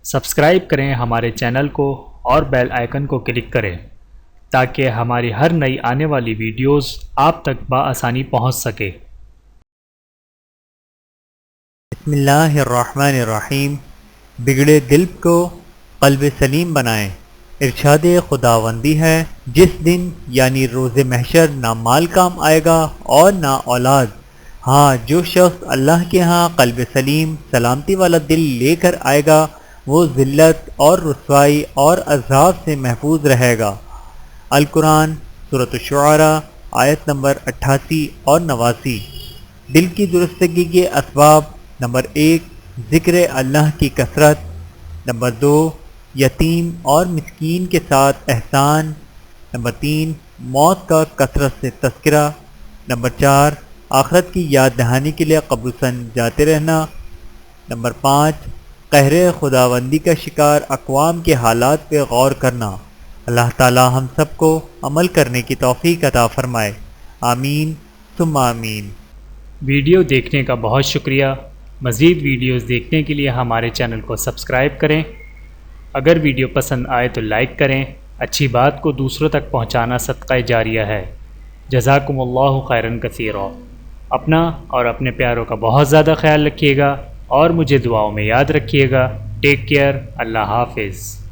Subscribe کریں ہمارے channel کو اور بیل آئیکن کو کلک کریں تاکہ ہماری ہر نئی آنے والی ویڈیوز آپ تک بآسانی پہنچ سکے۔ بسم اللہ الرحمن الرحیم۔ بگڑے دل کو قلب سلیم بنائیں۔ ارشاد خداوندی ہے جس دن یعنی روز محشر نہ مال کام آئے گا اور نہ اولاد، ہاں جو شخص اللہ کے ہاں قلب سلیم سلامتی والا دل لے کر آئے گا وہ ذلت اور رسوائی اور عذاب سے محفوظ رہے گا۔ القرآن سورۃ الشعراء آیت نمبر 88 اور 89۔ دل کی درستگی کے اسباب: نمبر 1 ذکر اللہ کی کثرت، نمبر 2 یتیم اور مسکین کے ساتھ احسان، نمبر 3 موت کا کثرت سے تذکرہ، نمبر 4 آخرت کی یاد دہانی کے لیے قبرستان جاتے رہنا، نمبر 5 قہر خداوندی کا شکار اقوام کے حالات پہ غور کرنا۔ اللہ تعالی ہم سب کو عمل کرنے کی توفیق عطا فرمائے، آمین ثم آمین۔ ویڈیو دیکھنے کا بہت شکریہ۔ مزید ویڈیوز دیکھنے کے لیے ہمارے چینل کو سبسکرائب کریں۔ اگر ویڈیو پسند آئے تو لائک کریں۔ اچھی بات کو دوسروں تک پہنچانا صدقہ جاریہ ہے۔ جزاکم اللہ خیرا کثیرا۔ اپنا اور اپنے پیاروں کا بہت زیادہ خیال رکھیے گا اور مجھے دعاؤں میں یاد رکھیے گا۔ Take care. اللہ حافظ۔